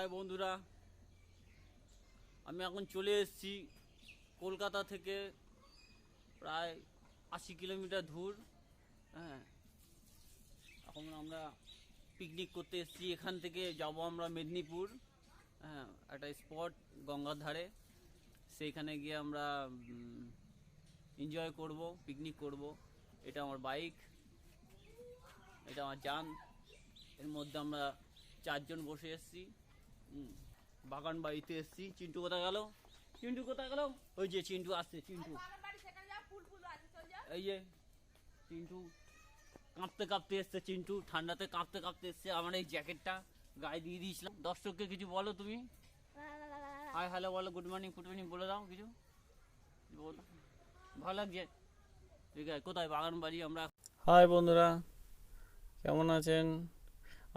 High বন্ধুরা, আমি এখন চলে এসেছি কলকাতা থেকে প্রায় 80 কিলোমিটার দূর। হ্যাঁ, এখন আমরা পিকনিক করতে এসেছি। এখান থেকে যাব আমরা মেদিনীপুর। হ্যাঁ, একটা স্পট গঙ্গার ধারে, সেইখানে গিয়ে আমরা এনজয় করব, পিকনিক করব। এটা আমার বাইক, এটা আমার যান। এর মধ্যে আমরা 4 জন বসে এসেছি। বাগান বাড়িতে এসেছি। চিন্টু কোথায় গেল? চিন্টু কোথায় গেল? ওই যে চিন্টু আসছে। চিন্টু এই যে চিন্টু কাঁপতে কাঁপতে এসছে। চিন্টু ঠান্ডাতে কাঁপতে কাঁপতে এসছে। আমার এই জ্যাকেটটা গায়ে দিয়ে দিয়েছিলাম। দর্শককে কিছু বলো তুমি। হাই হ্যালো বলো, গুড মর্নিং ফুড মর্নিং বলে দাও কিছু। ভালো লাগছে? ঠিক আছে, কোথায় বাগান বাড়ি আমরা। হাই বন্ধুরা, কেমন আছেন?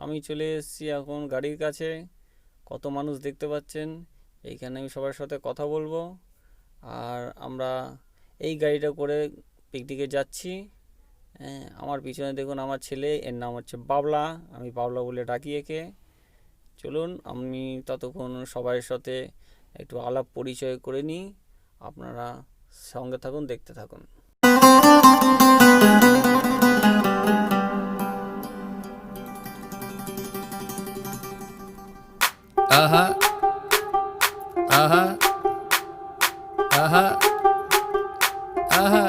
আমি চলে এসেছি এখন গাড়ির কাছে। কত মানুষ দেখতে পাচ্ছেন। এইখানে আমি সবার সাথে কথা বলবো। আর আমরা এই গাড়িটা করে পিকনিকে যাচ্ছি। আমার পিছনে দেখুন আমার ছেলে, এর নাম হচ্ছে বাবলা। আমি বাবলা বলে ডাকি একে। চলুন আমি ততক্ষণ সবার সাথে একটু আলাপ পরিচয় করে নিই। আপনারা সঙ্গে থাকুন, দেখতে থাকুন। आहा आहा आहा आहा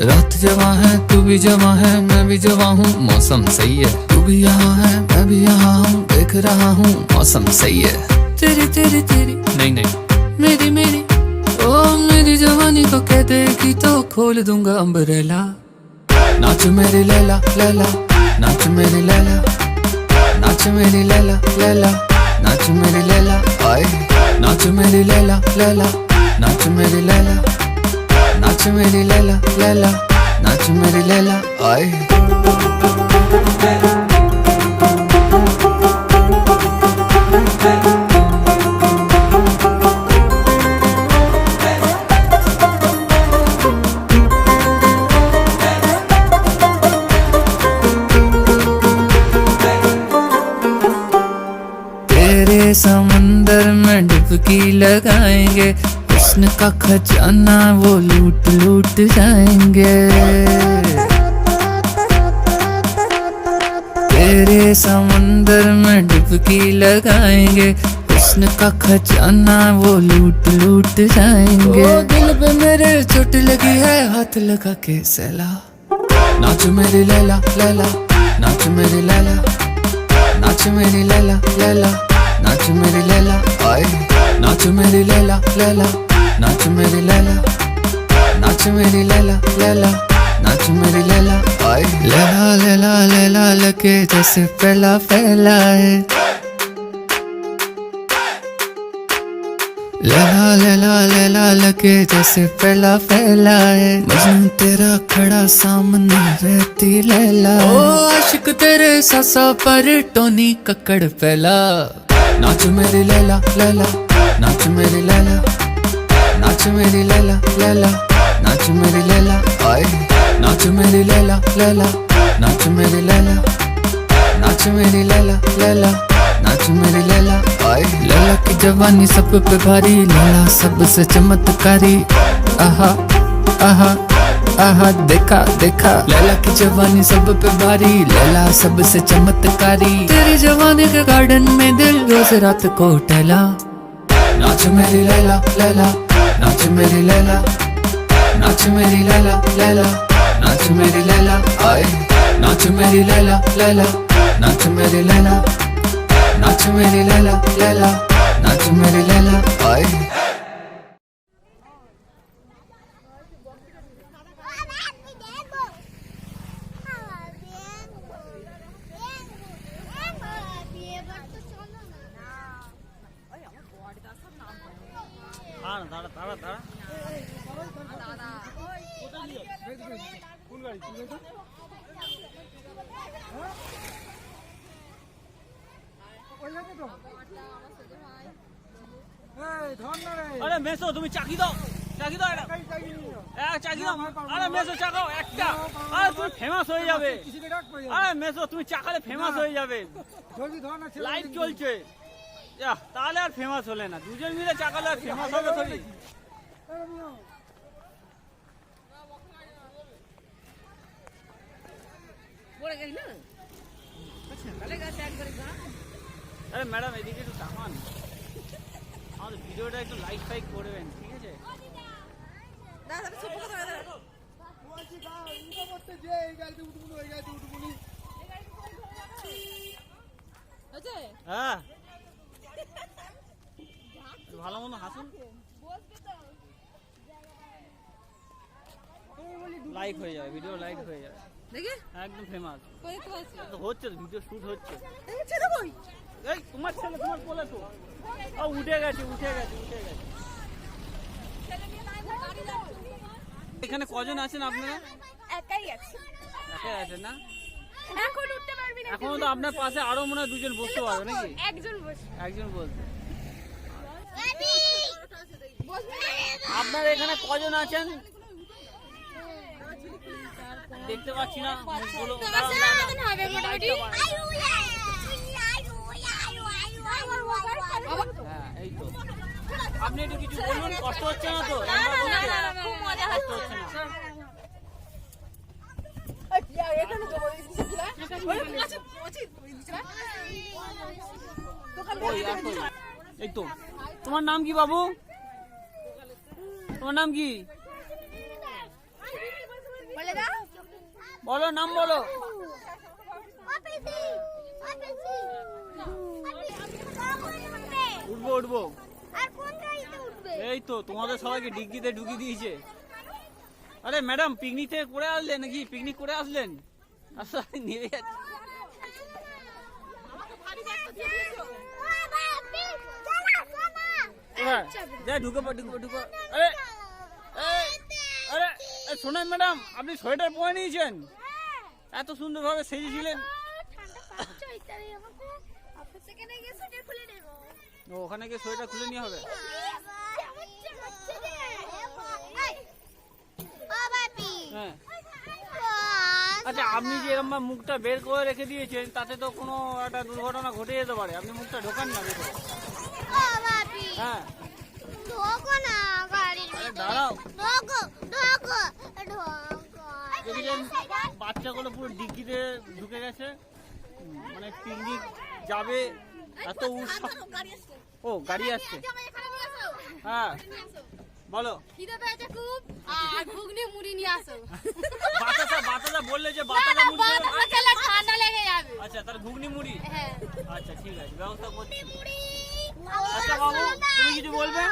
रात जवा है, तू भी जवा है, मैं भी जवा हूँ। मौसम सही है, तू भी यहाँ है, मैं भी यहाँ हूँ। देख रहा हूँ मौसम सही है। तेरी तेरी तेरी नहीं नहीं मेरी मेरी ओ मेरी जवानी को कह देगी तो खोल दूंगा अम्ब्रेला। नाच मेरी लैला लैला, नाच मेरी लैला, नाच मेरी लैला लैला, नाच मेरी लैला आए। नाच मेरी लैला लैला, नाच मेरी लैला, नाच मेरी लैला लैला, नाच मेरी लैला आए। समंदर में डुबकी लगाएंगे, हुस्न का खजाना वो लूट लूट जाएंगे। तेरे समंदर में डुबकी लगाएंगे, हुस्न का खजाना वो लूट लूट जाएंगे। ओ दिल पे मेरे चोट लगी है, हाथ लगा के सहला। नाच मेरी लैला लैला, नाच मेरी लैला, नाच मेरी लैला लैला, नाच मेरी लैला आए। नाच मेरी लैला लैला, नाच मेरी लैला, नाच मेरी लैला लैला, नाच मेरी लैला आए। लैला लैला लैला लगे जैसे पहला पहला है। लैला लैला लैला लगे जैसे पहला पहला है। मजनू तेरा खड़ा सामने रहती लैला। ओ आशिक तेरे सासा पर टोनी कक्कड़ पहला। नाच मेरी लैला लैला, नाच मेरी लैला, नाच मेरी लैला लैला, नाच मेरी लैला आए। नाच मेरी लैला लैला, नाच मेरी लैला, नाच मेरी लैला लैला, नाच मेरी लैला आए। लैला की जवानी सब पे भारी, लैला सबसे चमत्कारी। आहा आहा आहा देखा देखा, लैला की जवानी सब पे भारी, लैला सबसे चमत्कारी। तेरी जवानी के गार्डन में दिल रोज रात को टहला। नाच मेरी लैला लैला, नाच मेरी लैला, नाच मेरी लैला लैला, नाच मेरी लैला आए। नाच मेरी लैला लैला, नाच मेरी लैला, नाच मेरी लैला लैला, नाच मेरी लैला आए। দাঁড়া দাঁড়া দাঁড়া। আরে মেসো তুমি চাকি দাও, চাকি দাও, চাকি দাও। আরে মেসো চাকাও একটা। আরে তুমি ফেমাস হয়ে যাবে। আরে মেসো তুমি চাকালে ফেমাস হয়ে যাবে। লাইভ চলছে। যাহ, তাহলে আর ফেমাস হলে না, দুজন মিলে চাকালে আর ফেমাস হবে থরি। আরে ম্যাডাম এদিকে একটু তাকান, আমাদের ভিডিওটা একটু লাইক ফাইক করবেন, ঠিক আছে? হ্যাঁ ভালো মতো হাসুন, লাইক হয়ে যাবে, ভিডিও লাইক হয়ে যাবে, একদম ফেমাস হচ্ছে, ভিডিও শুট হচ্ছে। এই তোমার ছেলে, তোমার বলে তো উঠে গেছে। এখানে কজন আছেন আপনারা? একাই আছি। একাই আছেন না? এখন উঠতে পারবি না। এখনো তো আপনার পাশে আরো মনে হয় দুজন বসতে পারবে নাকি? একজন বলতে। আপনারা এখানে কজন আছেন দেখতে পাচ্ছি না মুখগুলো। হ্যাঁ এই তো, আপনি একটু কিছু বলুন, কষ্ট হচ্ছে না তো? খুব মজা কষ্ট হচ্ছে না? এই তো, তোমার নাম কি বাবু? তোমার নাম কি বলো, নাম বলো। উঠবো। এই তো তোমাদের সবাইকে ডিগ্রিতে ঢুকিয়ে দিয়েছে। আরে ম্যাডাম পিকনিক থেকে করে আসলেন নাকি? পিকনিক করে আসলেন? আচ্ছা নিয়ে যাচ্ছি। ঢুকো। আরে শোনেন ম্যাডাম, আপনি সোয়েটার পরে নিয়েছেন, এত সুন্দর ভাবে সেজেছিলেন। ওখানে গিয়ে সোয়েটার খুলে নিয়ে হবে। হ্যাঁ আচ্ছা, আপনি যে এরকম মুখটা বের করে রেখে দিয়েছেন, তাতে তো কোনো একটা দুর্ঘটনা ঘটে যেতে পারে, আপনি মুখটা ঢোকান না ভেতরে। হ্যাঁ দাঁড়াও, দেখেছেন বাচ্চাগুলো পুরো ডিগ্রিতে ঢুকে গেছে, মানে পিকনিক যাবে এত উৎসাহ। ও গাড়ি আসছে, হ্যাঁ বলো। বাতাসা বললে যে বাতাসা মুড়ি, আচ্ছা তাহলে ঘুগনি মুড়ি, আচ্ছা ঠিক আছে ব্যবস্থা করছি। আচ্ছা বাবু তুমি কিছু বলবে?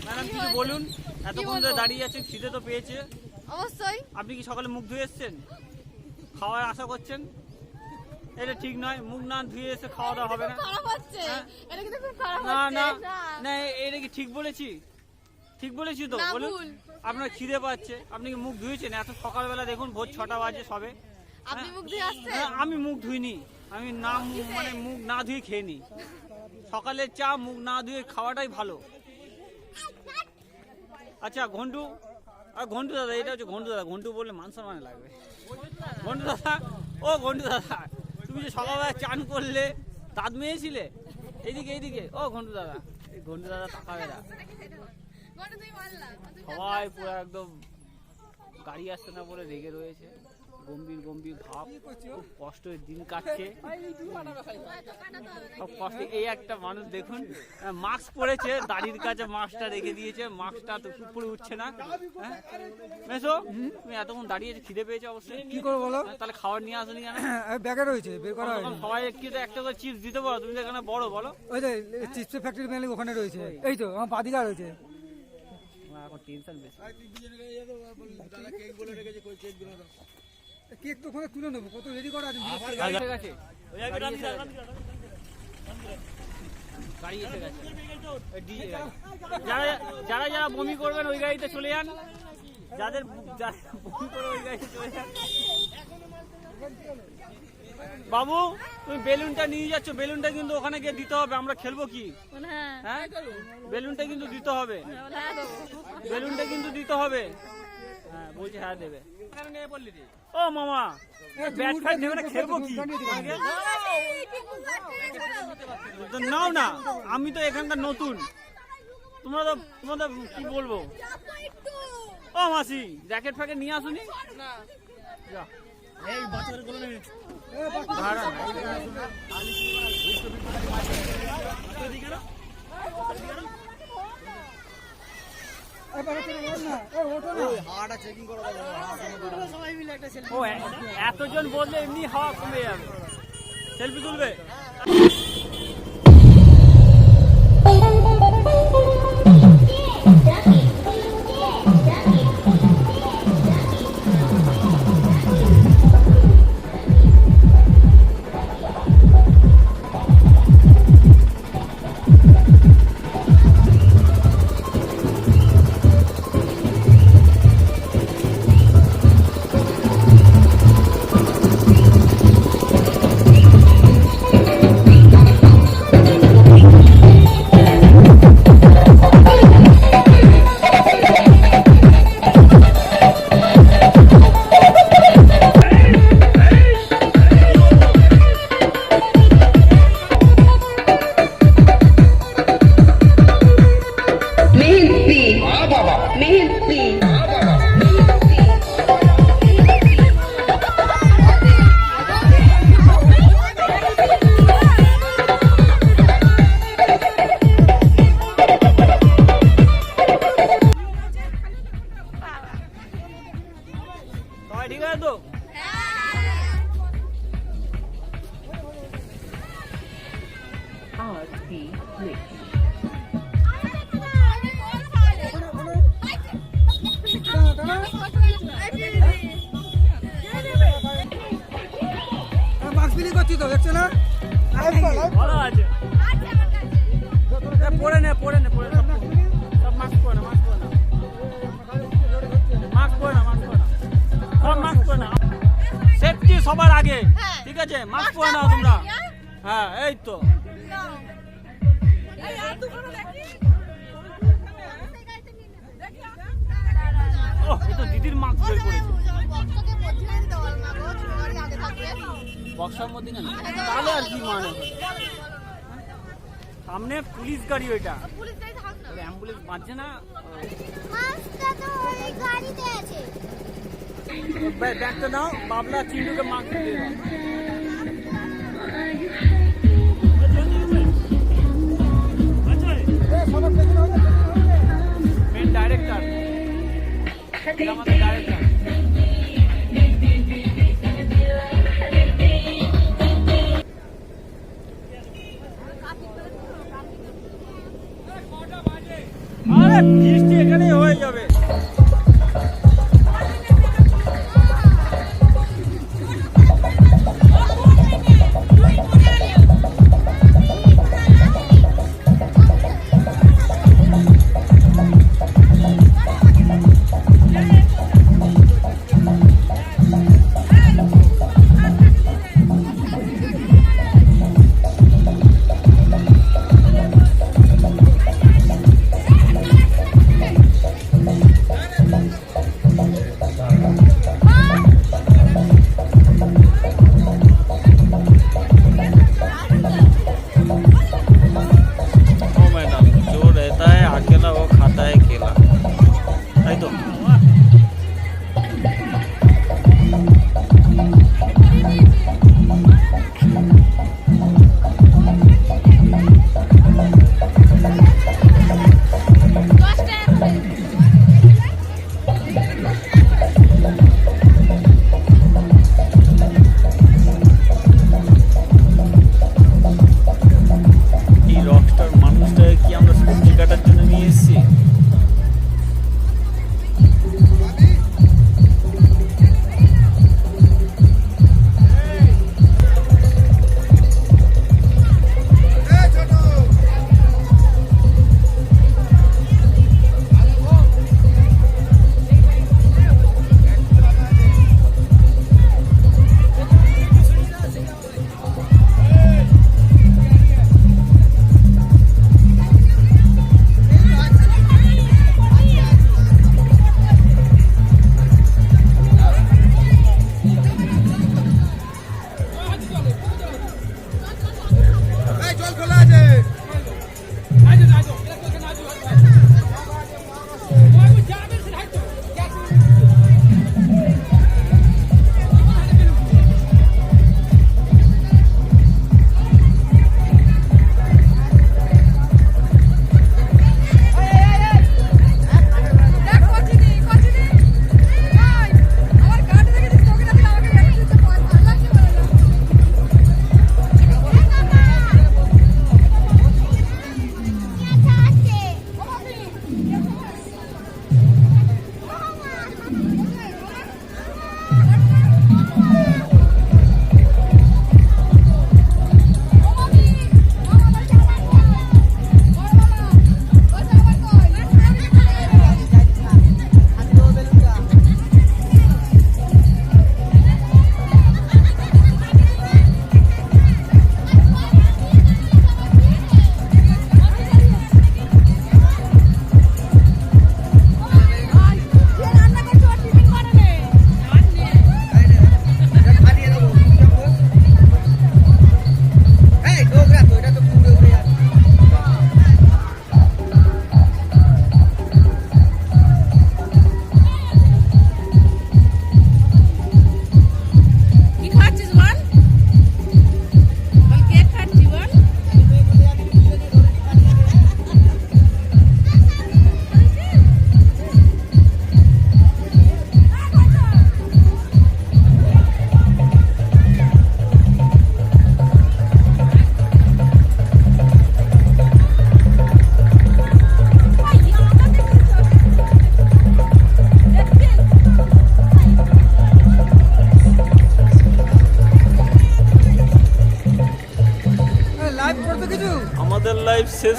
ম্যাডাম কিছু বলুন, এতক্ষণ ধরে দাঁড়িয়ে আছেন, খিদে তো পেয়েছে অবশ্যই। আপনি কি সকালে মুখ ধুয়ে এসছেন, খাওয়ার আশা করছেন? এটা ঠিক নয়, মুখ না ধুয়ে এসে খাওয়া দাওয়া হবে না। না না, এটা কি ঠিক বলেছি? ঠিক বলেছি তো বলুন। আপনার খিদে পাচ্ছে, আপনি কি মুখ ধুয়েছেন? এত সকালবেলা দেখুন ভোর 6টা বাজে সবে। আমি মুখ ধুইনি, আমি না মানে মুখ না ধুয়ে খেয়ে নি। সকালে চা মুখ না ধুয়ে খাওয়াটাই ভালো। আচ্ছা ঘন্টু দাদা, এটা হচ্ছে ঘন্টু দাদা। ঘন্টু বললে মান সম্মানে লাগবে। ঘন্টু দাদা, ও ঘন্টু দাদা, তুমি যে সকালবেলা চান করলে দাঁত মেয়েছিলে, এইদিকে ও ঘন্টু দাদা। এই ঘন্টু দাদা তাকাবে না, সবাই পুরো একদম গাড়ি আসছে না বলে রেগে রয়েছে, গম্ভীর ভাব, খুব কষ্টের দিন কাটছে, সব কষ্ট। এই একটা মানুষ দেখুন মাস্ক পরেছে, দাড়ির কাছে মাস্কটা রেখে দিয়েছে, মাস্কটা তো উপরে উঠছে না। মেসো তুমি এতক্ষণ দাঁড়িয়েছে, খিদে পেয়েছে অবশ্যই, কি করবো বলো? তাহলে খাবার নিয়ে আসনি কেন? ব্যাগে রয়েছে, বের করা হয়নি। সবাই একটা করে চিপস দিতে পারো, তুমি তো এখানে বড় বলো। ওই যে চিপসের ফ্যাক্টরি মেলে ওখানে রয়েছে, এই তো আমার বাদিকা রয়েছে। এখন টেনশন বেশি। কেক তো ওখানে তুলে নেবো, কত রেডি করা আছে। গাড়ি এসে গেছে, যারা বমি করবেন ওই গাড়িতে চলে যান, যাদের বমি করে ওই গাড়িতে চলে যান। বাবু তুমি বেলুনটা নিয়ে যাচ্ছ, বেলুনটা কিন্তু ওখানে গিয়ে দিতে হবে, আমরা খেলবো কি? হ্যাঁ বেলুনটা কিন্তু দিতে হবে, বেলুনটা কিন্তু দিতে হবে। হ্যাঁ বলছি হ্যাঁ দেবে। ও মামা ব্যাট ফ্যাট নেবে না, খেলবো কি? তো নাও না, আমি তো এখানকার নতুন, তোমাদের কি বলবো। ও মাসি জ্যাকেট ফ্যাকেট নিয়ে আসুনি? যা। ভাড়া ও এতজন বললে এমনি হাওয়া কমে যাবে, সেলফি তুলবে। ঠিক আছে তো? মাস্ক বিলি করছি তো, দেখছো না? ভালো আছে, পরে নে পরে নে পরে সব মাস্ক পরে না, মাস্ক পরে না, মাস্ক পরে না, মাস্ক পরে না, সব মাস্ক পরে না। সেফটি সবার আগে, ঠিক আছে? মাস্ক পরে নাও তোমরা। হ্যাঁ এই তো ও এই তো দিদির মাস্ক বের করেছে বক্সের মধ্যে, কেন তাহলে আর কি মানে? সামনে পুলিশ গাড়ি, ওইটা অ্যাম্বুলেন্স বাঁচছে না, ব্যাগটা নাও, বাবলা চিন্টুকে মাস্ক দিয়ে দাও। মেন ডাইরেক্টর, আমাদের ডাইরেক্টর। আরে বৃষ্টি এখানেই হয়ে যাবে।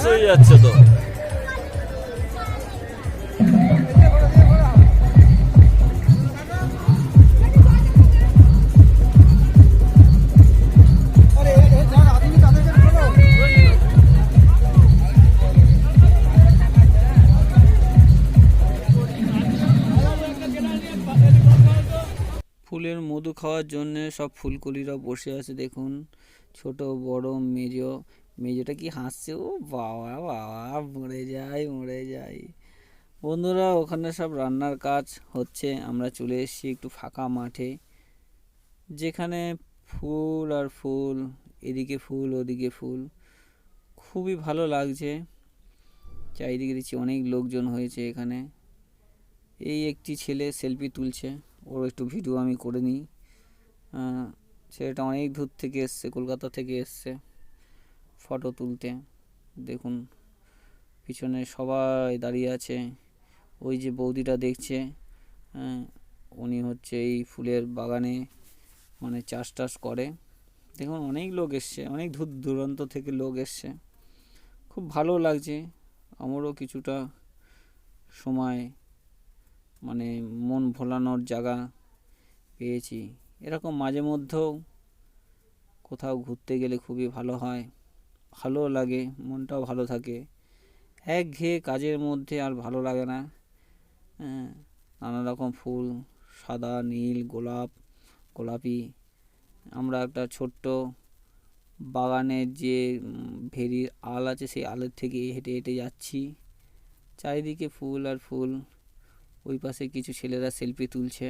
হয়ে যাচ্ছে তো। ফুলের মধু খাওয়ার জন্য সব ফুলকলিরা বসে আছে দেখুন, ছোট বড় মেজোটা কি হাসছে, ও বাবা বাবা, মরে যাই। বন্ধুরা ওখানে সব রান্নার কাজ হচ্ছে, আমরা চলে এসেছি একটু ফাঁকা মাঠে, যেখানে ফুল আর ফুল, এদিকে ফুল ওদিকে ফুল, খুবই ভালো লাগছে। চারিদিকে দেখছি অনেক লোকজন হয়েছে এখানে। এই একটি ছেলে সেলফি তুলছে, ওর একটু ভিডিও আমি করে নিই। ছেলেটা অনেক দূর থেকে এসছে, কলকাতা থেকে এসছে ফটো তুলতে। দেখুন পিছনে সবাই দাঁড়িয়ে আছে। ওই যে বৌদিটা দেখছে, উনি হচ্ছে এই ফুলের বাগানে মানে চাষ করে। দেখুন অনেক লোক এসছে, অনেক দূর দূরান্ত থেকে লোক এসছে, খুব ভালো লাগছে। আমারও কিছুটা সময় মানে মন ভোলানোর জায়গা পেয়েছি। এরকম মাঝে মধ্যেও কোথাও ঘুরতে গেলে খুবই ভালো হয়, ভালো লাগে, মনটাও ভালো থাকে। একঘেয়ে কাজের মধ্যে আর ভালো লাগে না। নানা রকম ফুল, সাদা, নীল, গোলাপি। আমরা একটা ছোট্ট বাগানের যে ভেরির আল আছে, সেই আলের থেকে হেঁটে হেঁটে যাচ্ছি, চারিদিকে ফুল আর ফুল। ওই পাশে কিছু ছেলেরা সেলফি তুলছে,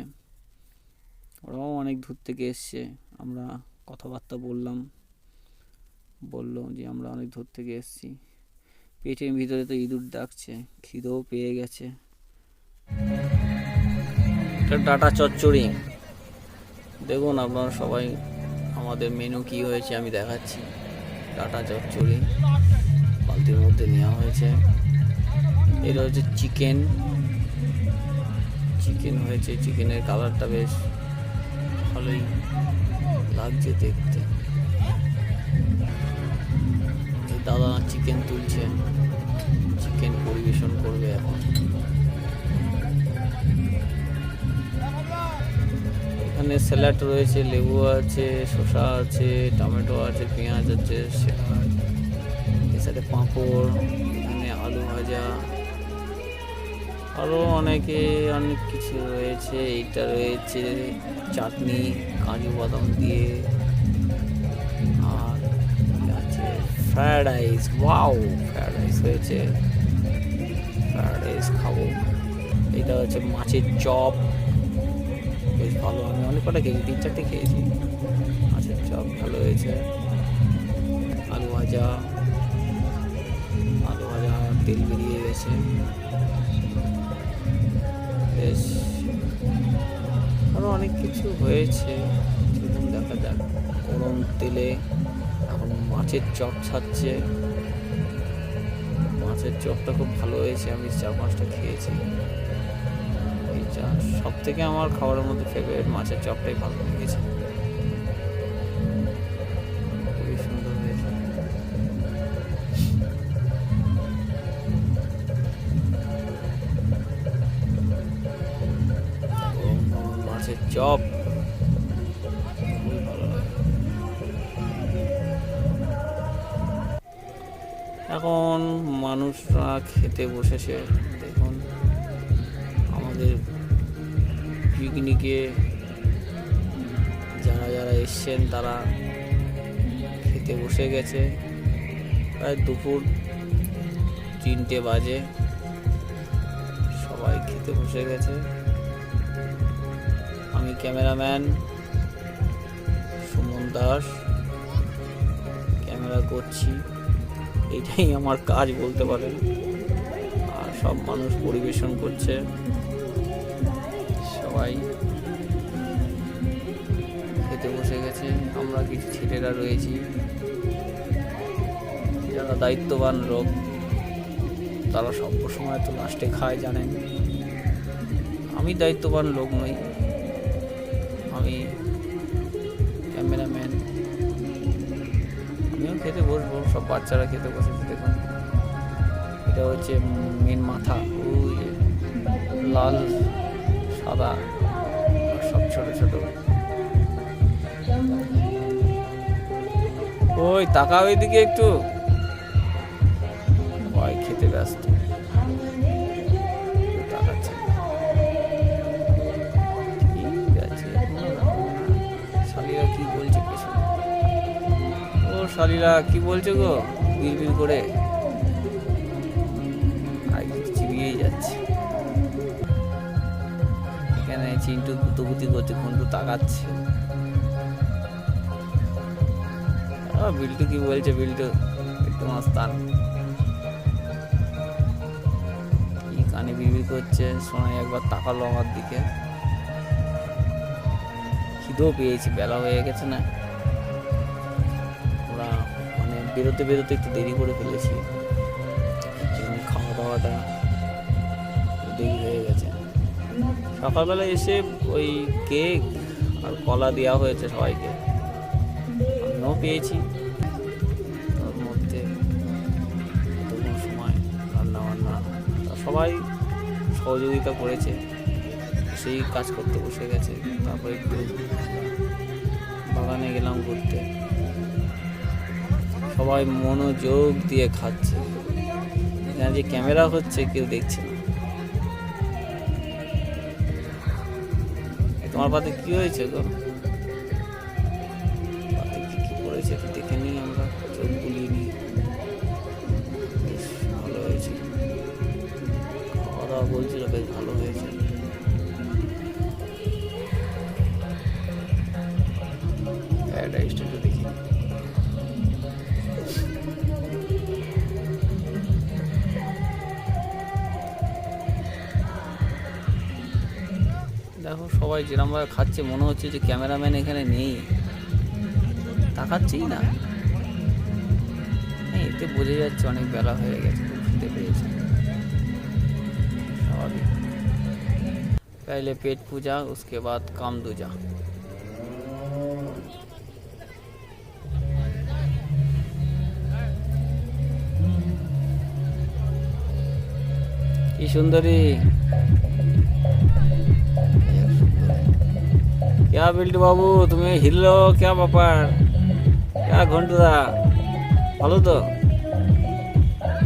ওরাও অনেক দূর থেকে এসছে। আমরা কথাবার্তা বললো যে আমরা অনেক দূর থেকে এসছি। পেটের ভিতরে তো ইঁদুর ডাকছে, খিদেও পেয়ে গেছে। এটা ডাটা চচ্চড়ি, দেখুন আপনারা সবাই। আমাদের মেনু কি হয়েছে আমি দেখাচ্ছি। ডাটা চচ্চড়ি বালতির মধ্যে নেওয়া হয়েছে। এটা হচ্ছে চিকেন হয়েছে, চিকেনের কালারটা বেশ ভালোই লাগছে দেখতে। দাদা চিকেন তুলছে, চিকেন পরিবেশন করবে এখন। এখানে স্যালাড রয়েছে, লেবু আছে, শসা আছে, টমেটো আছে, পেঁয়াজ আছে, এর সাথে পাঁপড়, এখানে আলু ভাজা, আরও অনেক কিছু রয়েছে। এইটা রয়েছে চাটনি কাজু বাদাম দিয়ে, আর আছে fried rice. Wow, fried rice হয়েছে, ফ্রায়েড রাইস খাবো। এটা হচ্ছে মাছের চপ, বেশ ভালো। আমি অনেক কটা খেয়েছি, 3-4টে খেয়েছি। মাছের চপ ভালো হয়েছে। আলু ভাজা তেল বেরিয়ে গেছে, বেশ। আরও অনেক কিছু হয়েছে, দেখা যাক। গরম তেলে এখন মাছের চপ ছাড়ছে। মাছের চপটা খুব ভালো হয়েছে, আমি 4-5টা খেয়েছি। সব থেকে আমার খাবারের মধ্যে ফেভারিট মাছের চপটাই ভালো লেগেছে, খুবই সুন্দর হয়েছে। মাছের চপ খুবই ভালো লাগে। এখন মানুষরা খেতে বসেছে, দেখুন। আমাদের পিকনিকে যারা এসছেন তারা খেতে বসে গেছে। প্রায় দুপুর 3টে বাজে, সবাই খেতে বসে গেছে। আমি ক্যামেরাম্যান সুমন দাস, ক্যামেরা করছি, এটাই আমার কাজ বলতে পারেন। আর সব মানুষ পরিবেশন করছে, সবাই খেতে বসে গেছে। আমরা কিছু ছেলেরা রয়েছি যারা দায়িত্ববান লোক, তারা সব সময় তো লাস্টে খায়, জানেন। আমি দায়িত্ববান লোক নই, আমি ক্যামেরাম্যান। আমিও খেতে বসবো, সব বাচ্চারা খেতে বসেছে দেখুন। এটা হচ্ছে মেন মাথা, ওই যে লাল সাদা আর সব ছোট ছোট। ওই তাকাও এদিকে একটু, সবাই খেতে ব্যস্ত, তাকাচ্ছে। ঠিক আছে, শালিরা কি বলছে পেছনে? ও শালিরা কি বলছে গো বিড়বিড় করে? আর কিছু চিবিয়েই যাচ্ছে। এখানে চিন্টু গুতুগুতি করছে, ঘন্টু তাকাচ্ছে। বিল্টু কি বলছে? বিল্টু একটু মাস্তান, কি কানে বিড়বিড় করছে। সোনাই একবার তাকালো আমার দিকে। খিদেও পেয়েছি, বেলা হয়ে গেছে না, ওরা মানে বেরোতে বেরোতে একটু দেরি করে ফেলেছি, খাওয়া দাওয়াটা দেরি হয়ে গেছে। সকালবেলা এসে ওই কেক আর কলা দেওয়া হয়েছে সবাইকে, আমিও পেয়েছি। তার মধ্যে কোনো সময় রান্না বান্না সবাই সহযোগিতা করেছে, সেই কাজ করতে বসে গেছে। তারপরে একটু বাগানে গেলাম ঘুরতে, সবাই মনোযোগ দিয়ে খাচ্ছে। এখানে যে ক্যামেরা হচ্ছে কেউ দেখছে না। তোমার পাতে কি হয়েছে গো? পাতে কি কি পড়েছে একটু দেখে নিই আমরা, চোখ বুলিয়ে নিই। বেশ ভালো হয়েছে, খাওয়া দাওয়া বলছিল বেশ ভালো হয়েছে। একটু দেখি। দেখো সবাই যেরকমভাবে খাচ্ছে, মনে হচ্ছে যে ক্যামেরাম্যান এখানে নেই, তাকাচ্ছেই না। এতে বোঝা যাচ্ছে অনেক বেলা হয়ে গেছে, খুব খিদে পেয়েছে। স্বাভাবিক, पहले पेट पूजा उसके बाद काम दूजा। की सुंदरी, क्या बिल्टू बाबू तुम्हें हिलो क्या ব্যাপার? क्या ঘন্টুদা ভালো তো?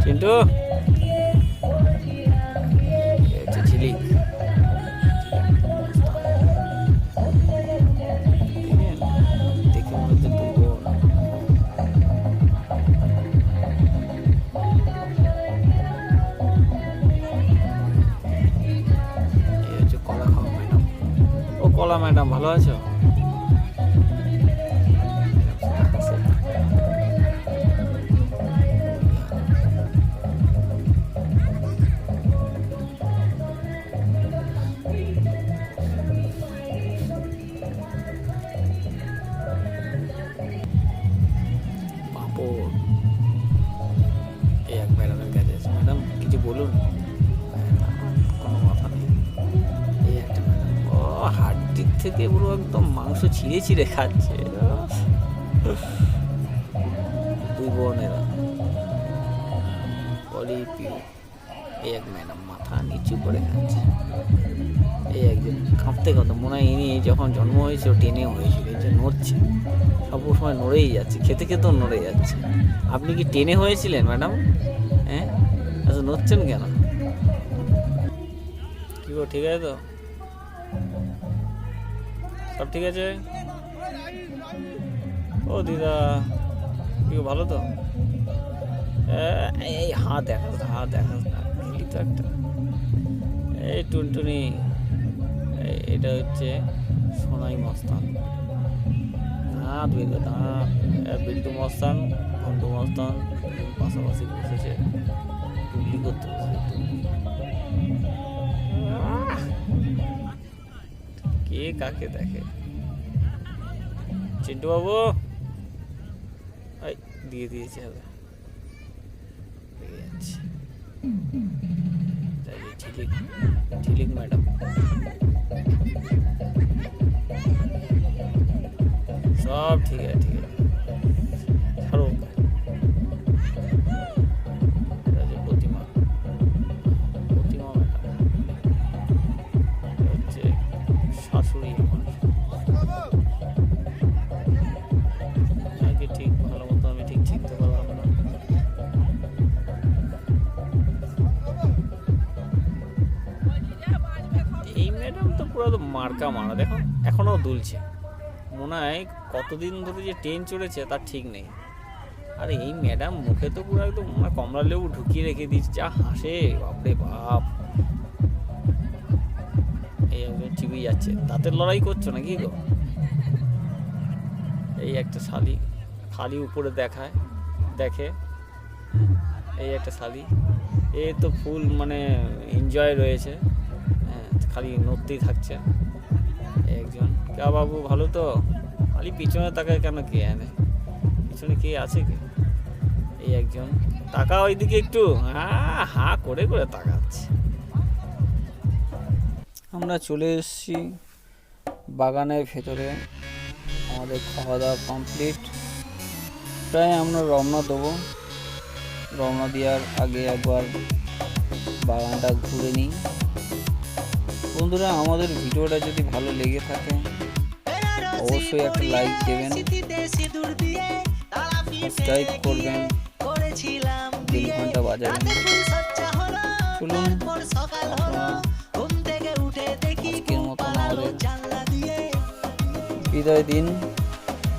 চিন্টু ঝিলিক দেখে মনে হচ্ছে দুর্বল। এই হচ্ছে কলা খাওয়া ম্যাডাম। ও কলা ম্যাডাম ভালো আছো? এক ম্যাডামের কাছে আছে। ম্যাডাম কিছু বলুন। কোনো কথা নেই। এই একটা ম্যাডাম, ও হাড্ডির থেকে পুরো একদম মাংস ছিঁড়ে ছিঁড়ে খাচ্ছে। দুই বোনেরা পলিপিউ। এই এক ম্যাডাম মাথা নিচু করে খাচ্ছে। এই একজন কাঁপতে কাঁপতে, মনে হয় ইনি যখন জন্ম হয়েছিল টেনেও হয়েছিল, এই যে নড়ছে, সব সময় নড়েই যাচ্ছে, খেতে খেতেও নড়ে যাচ্ছে। আপনি কি টেনে হয়েছিলেন ম্যাডাম? হ্যাঁ, আচ্ছা নড়ছেন কেন? কি গো ঠিক আছে তো? সব ঠিক আছে? ও দিদা কি গো ভালো তো? এই হাত দেখা, হাত দেখা খেলি তো একটা। এই টুনটুনি, এটা হচ্ছে সোনাই মস্তান। দাঁত বেরো দাঁত। বিল্টু মস্তান, ঘন্টু মস্তান পাশাপাশি বসেছে, টুকলি করতে বসেছে। কে কাকে দেখে? চিন্টু বাবু দিয়ে দিয়েছে, হবে ঝিলিক, ঝিলিক ম্যাডাম সব ঠিক আছে, ঠিক আছে ছাড়ো। প্রতিমা ম্যাডাম তো পুরো তো মার্কা মারা, দেখো এখনও দুলছে, মনে হয় কতদিন ধরে যে ট্রেন চড়েছে তার ঠিক নেই। আর এই ম্যাডাম মুখে তো পুরো একদম মনে হয় কমলা লেবু ঢুকিয়ে রেখে দিচ্ছে, যা হাসে বাপরে বাপ। এই একজন চিবিয়ে যাচ্ছে, দাঁতের লড়াই করছো নাকি গো? এই একটা শালি খালি উপরে দেখে, এই একটা শালি, এ তো ফুল মানে এনজয় রয়েছে, হ্যাঁ খালি নড়তেই থাকছে। একজন কে বাবু ভালো তো, খালি পিছনে তাকায় কেন, কে এনে পিছনে কে আছে কে? এই একজন টাকা ওইদিকে একটু হা করে করে তাকাচ্ছে। আমরা চলে এসেছি বাগানের ভেতরে, আমাদের খাওয়া দাওয়া কমপ্লিট, প্রায় আমরা রওনা দেবো। রওনা দেওয়ার আগে একবার বাগানটা ঘুরে নিই। বন্ধুরা, আমাদের ভিডিওটা যদি ভালো লেগে থাকে অবশ্যই একটা লাইক দেবেন, সাবস্ক্রাইব করবেন, বেল ঘন্টা বাজাবেন। চলুন আজকের মতন আমাদের বিদায় দিন,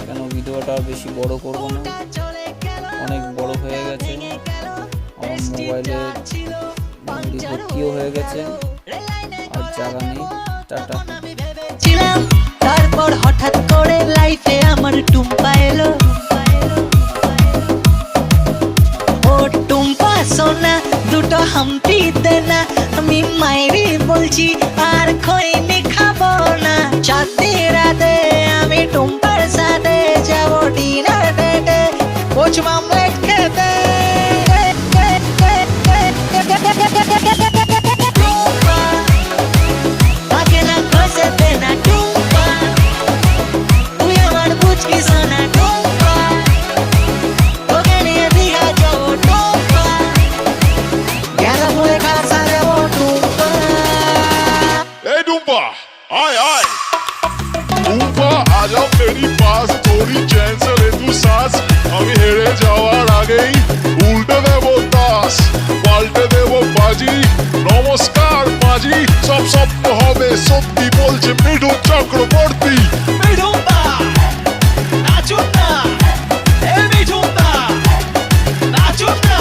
কেন ভিডিওটা বেশি বড় করব না, অনেক বড় হয়ে গেছে, আমার মোবাইলে মেমরি ভর্তিও হয়ে গেছে, আর জায়গা নেই। টাটা। তারপর হঠাৎ করে লাইফে আমার টুম্পা এলো, ও টুম্পা সোনা দুটো হামটি দেনা, আমি মাইরি বলছি আর খৈনি খাবো না। চাঁদনি রাতে আমি টুম্পার সাথে যাবো ডিনার ডেটে, কোচ মামলেট খেতে। তাকে না খসে দেনা টুম্পা, তুই আমার বুঝবি সোনা টুম্পা, তোকে নিয়ে দিঘা যাবো টুম্পা, গেলা বলে কাছে যাবো টুম্পা। ए डूम्पा आय आय, डूम्पा आजा मेरी पास, थोड़ी चैन से ले तू सांस। আমি হেরে যাওয়ার আগেই উল্টে দেবো তাস, পাল্টে দেবো বাজি। নমস্কার মাঝি, সব সত্য হবে সত্যি বলছে মিঠুন চক্রবর্তী। মিঠুনদা নাচুন না, এ মিঠুনদা নাচুন না।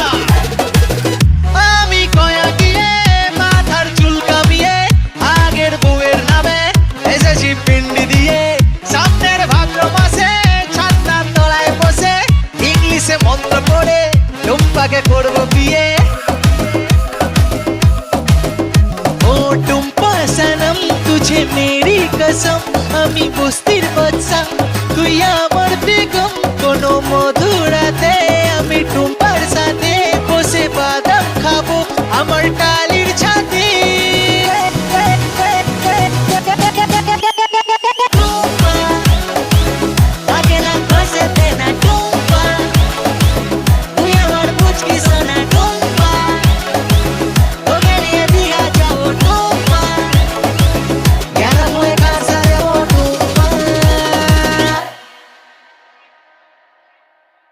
আমি কয়া গিয়ে মাথার চুল কামিয়ে আগের বউয়ের নামে এসেছি পিন্ডি দিয়ে, সামনের ভাদ্র মাসে ছান্নার তলায় বসে ইংলিশে মন্ত্র পড়ে টুম্পাকে করবো বিয়ে। ও টুম্পা সনম তুঝে মেরি কসম, আমি বুঝতে